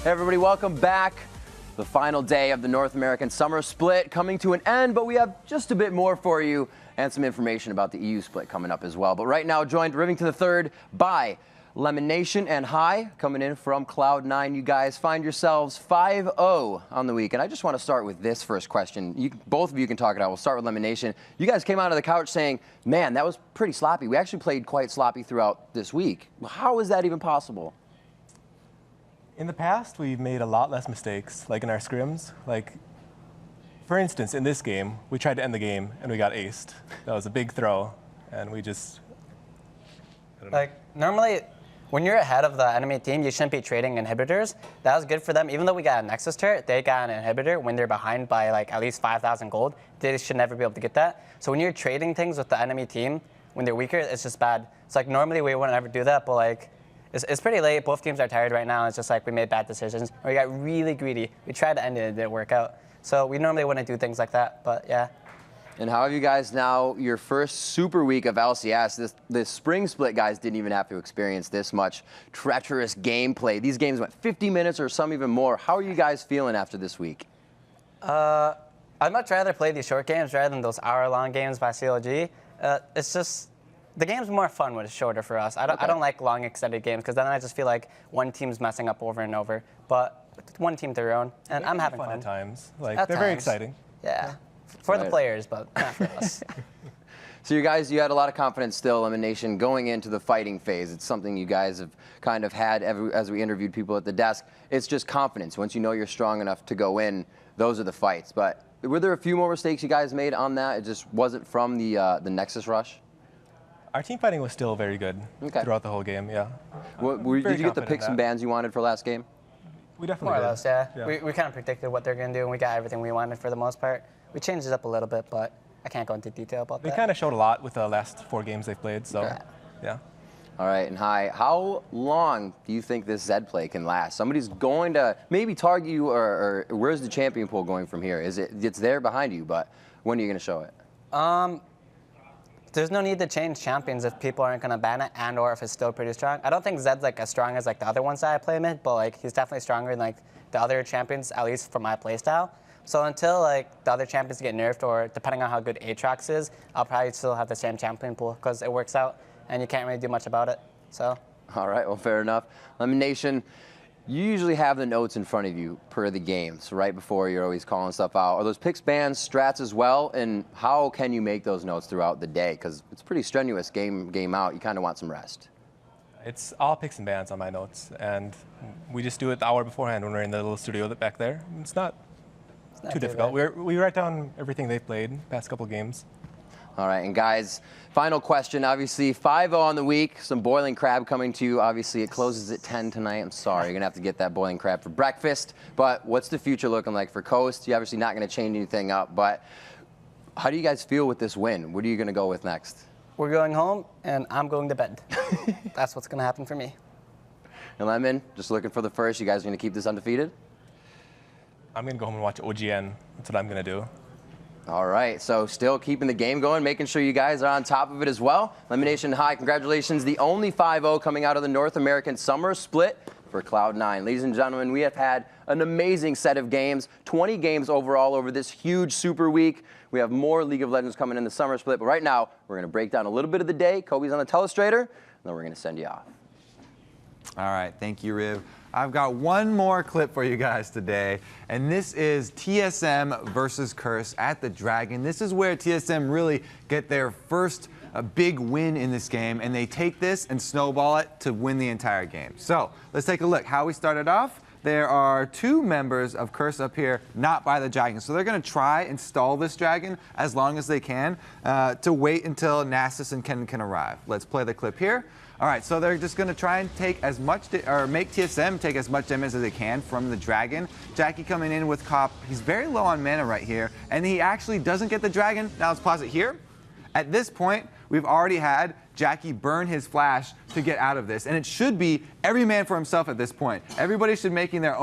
Hey everybody, welcome back. The final day of the North American Summer Split coming to an end, but we have just a bit more for you and some information about the EU Split coming up as well. But right now, joined Rivington the Third by Lemon Nation and High, coming in from Cloud9. You guys find yourselves 5-0 on the week. And I just want to start with this first question. Both of you can talk it out. We'll start with Lemon Nation. You guys came out of the couch saying, man, that was pretty sloppy. We actually played quite sloppy throughout this week. How is that even possible? In the past, we've made a lot less mistakes, like in our scrims. Like, for instance, in this game, we tried to end the game and we got aced. That was a big throw, and we just... Like, normally, when you're ahead of the enemy team, you shouldn't be trading inhibitors. That was good for them. Even though we got a Nexus turret, they got an inhibitor. When they're behind by like at least 5,000 gold, they should never be able to get that. So when you're trading things with the enemy team, when they're weaker, it's just bad. So like normally we wouldn't ever do that, but like it's pretty late. Both teams are tired right now. It's just like we made bad decisions. We got really greedy. We tried to end it, it didn't work out. So we normally wouldn't do things like that, but yeah. And how have you guys now, your first super week of LCS, this spring split, guys didn't even have to experience this much treacherous gameplay. These games went 50 minutes or some even more. How are you guys feeling after this week? I'd much rather play these short games rather than those hour-long games by CLG. It's just, the game's more fun when it's shorter for us. I don't like long extended games because then I just feel like one team's messing up over and over. But one team their own, and I'm having fun. At times. Like, At they're times. very exciting. Yeah. For the players, but not for us. So you guys, you had a lot of confidence still, Lemon Nation, going into the fighting phase. It's something you guys have kind of had as we interviewed people at the desk. It's just confidence. Once you know you're strong enough to go in, those are the fights. But were there a few more mistakes you guys made on that? It just wasn't from the Nexus rush? Our team fighting was still very good throughout the whole game, yeah. Did you get the picks and bans you wanted for last game? We definitely More or less, yeah. Yeah. We kind of predicted what they're going to do, and we got everything we wanted for the most part. We changed it up a little bit, but I can't go into detail about that. They kind of showed a lot with the last 4 games they've played, so yeah. All right, and High, how long do you think this Zed play can last? Somebody's going to maybe target you, or where's the champion pool going from here? It's there behind you, but when are you going to show it? There's no need to change champions if people aren't going to ban it and or if it's still pretty strong. I don't think Zed's like as strong as like the other ones that I play mid, but like he's definitely stronger than like the other champions, at least for my playstyle. So until like the other champions get nerfed or depending on how good Aatrox is, I'll probably still have the same champion pool because it works out and you can't really do much about it. So. All right, well, fair enough. Lemon Nation, you usually have the notes in front of you per the game, so right before you're always calling stuff out. Are those picks, bans, strats as well? And how can you make those notes throughout the day? Because it's pretty strenuous game out. You kind of want some rest. It's all picks and bans on my notes, and we just do it the hour beforehand when we're in the little studio back there. It's not too difficult. We write down everything they've played past couple games. All right, and guys, final question. Obviously, 5-0 on the week. Some boiling crab coming to you. Obviously, it closes at 10 tonight. I'm sorry, you're going to have to get that boiling crab for breakfast. But what's the future looking like for Coast? You're obviously not going to change anything up, but how do you guys feel with this win? What are you going to go with next? We're going home, and I'm going to bed. That's what's going to happen for me. And Lemon, just looking for the first. You guys are going to keep this undefeated? I'm going to go home and watch OGN. That's what I'm going to do. All right, so still keeping the game going, making sure you guys are on top of it as well. Lemon Nation High, congratulations. The only 5-0 coming out of the North American Summer Split for Cloud9. Ladies and gentlemen, we have had an amazing set of games, 20 games overall over this huge super week. We have more League of Legends coming in the Summer Split, but right now, we're going to break down a little bit of the day. Kobe's on the telestrator, and then we're going to send you off. All right, thank you, Riv. I've got one more clip for you guys today, and this is TSM versus Curse at the Dragon. This is where TSM really get their first big win in this game, and they take this and snowball it to win the entire game. So let's take a look how we started off. There are 2 members of Curse up here not by the dragon, so they're going to try and stall this dragon as long as they can to wait until Nasus and Ken can arrive. Let's play the clip here. All right, so they're just going to try and take as much, or make TSM take as much damage as they can from the dragon. Jackie coming in with Cop. He's very low on mana right here, and he actually doesn't get the dragon. Now let's pause it here. At this point, we've already had Jackie burn his flash to get out of this, and it should be every man for himself at this point. Everybody should be making their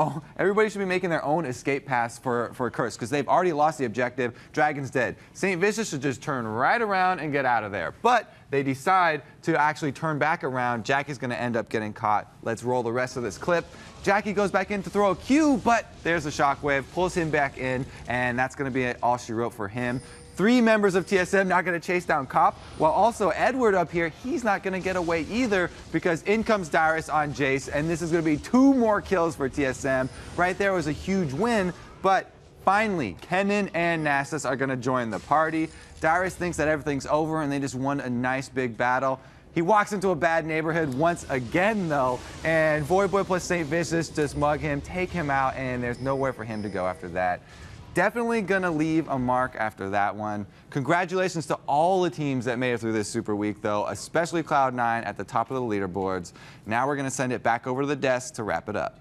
own escape pass for Curse, because they've already lost the objective. Dragon's dead. St. Vicious should just turn right around and get out of there. But they decide to actually turn back around. Jackie's going to end up getting caught. Let's roll the rest of this clip. Jackie goes back in to throw a Q, but there's a shockwave, pulls him back in, and that's going to be all she wrote for him. 3 members of TSM not going to chase down Cop, while also Edward up here, he's not going to get away either, because in comes Dyrus on Jace, and this is going to be 2 more kills for TSM. Right there was a huge win, but finally, Kennen and Nasus are going to join the party. Dyrus thinks that everything's over, and they just won a nice big battle. He walks into a bad neighborhood once again, though, and Voidboy plus St. Vicious just mug him, take him out, and there's nowhere for him to go after that. Definitely gonna leave a mark after that one. Congratulations to all the teams that made it through this super week, though, especially Cloud9 at the top of the leaderboards. Now we're gonna send it back over to the desk to wrap it up.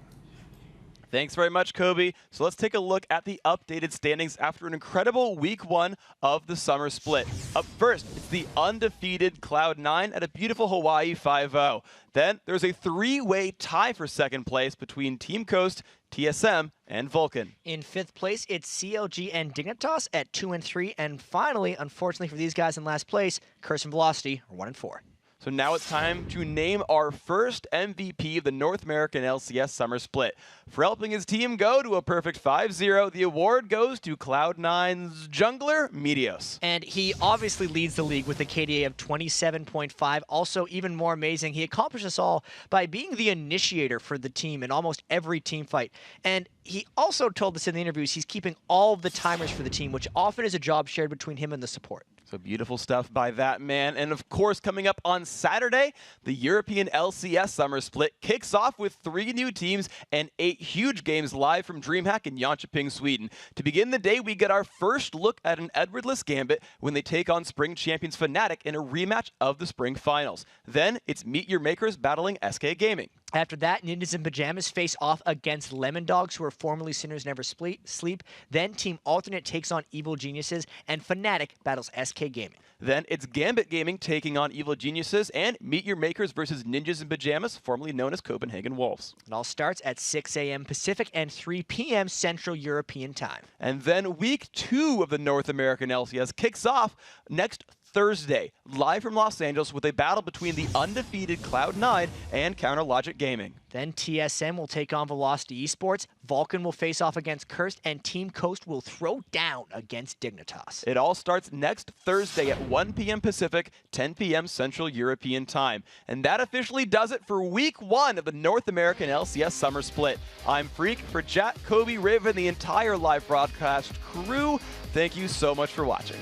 Thanks very much, Kobe. So let's take a look at the updated standings after an incredible week 1 of the summer split. Up first, it's the undefeated Cloud9 at a beautiful Hawaii 5-0. Then there's a 3-way tie for second place between Team Coast, TSM, and Vulcan. In 5th place, it's CLG and Dignitas at 2 and 3. And finally, unfortunately for these guys in last place, Curse and Velocity are 1 and 4. So now it's time to name our first MVP of the North American LCS Summer Split. For helping his team go to a perfect 5-0, the award goes to Cloud9's jungler, Meteos. And he obviously leads the league with a KDA of 27.5. Also, even more amazing, he accomplished this all by being the initiator for the team in almost every team fight. And he also told us in the interviews he's keeping all of the timers for the team, which often is a job shared between him and the support. So beautiful stuff by that man. And of course, coming up on Saturday, the European LCS Summer Split kicks off with 3 new teams and 8 huge games live from DreamHack in Jönköping, Sweden. To begin the day, we get our first look at an Edwardless Gambit when they take on Spring Champions Fnatic in a rematch of the Spring Finals. Then it's Meet Your Makers battling SK Gaming. After that, Ninjas in Pajamas face off against Lemon Dogs, who are formerly Sinners Never Sleep. Then Team Alternate takes on Evil Geniuses, and Fnatic battles SK Gaming. Then it's Gambit Gaming taking on Evil Geniuses, and Meet Your Makers versus Ninjas in Pajamas, formerly known as Copenhagen Wolves. It all starts at 6 a.m. Pacific and 3 p.m. Central European Time. And then week 2 of the North American LCS kicks off next Thursday, live from Los Angeles with a battle between the undefeated Cloud9 and Counter Logic Gaming. Then TSM will take on Velocity Esports, Vulcan will face off against Cursed, and Team Coast will throw down against Dignitas. It all starts next Thursday at 1 p.m. Pacific, 10 p.m. Central European Time. And that officially does it for week 1 of the North American LCS Summer Split. I'm Freak, for Chat, Kobe, Riv, and the entire live broadcast crew. Thank you so much for watching.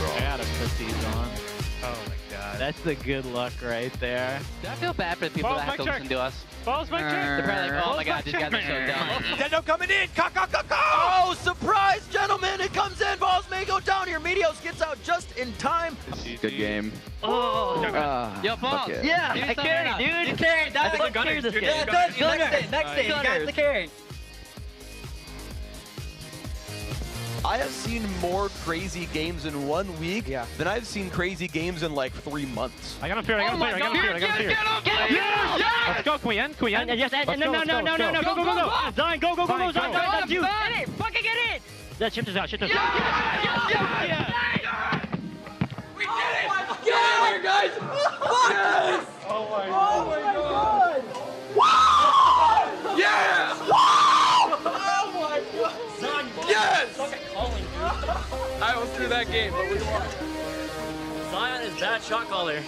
I gotta put these on. Oh my god. That's the good luck right there. Do I feel bad for the people that have to listen to us? Balls my check. They're probably like, oh my god, these guys are so dumb. Nintendo coming in! Oh, surprise, gentlemen! It comes in! Balls may go down here. Meteos gets out just in time. Good game. Oh. Yo, Balls. Yeah, I carry, dude. Carry. That's what carries this game. Yeah, next day, you got the carry. I have seen more crazy games in 1 week than I've seen crazy games in like 3 months. I got him fear, I got him fear, I got him fear, I got him fear. Yes! Let's go, Queen, Queen. Yes, no, go. Zion, go, Zion, that's you. Get it, fucking get it. That shift is out, shift is out. Yeah! We did it! Get out of here, guys! Yes! Oh my god. Wow! Yes! Wow! Oh my god! Yes! I almost threw that game, but we won. Zion is bad shot caller.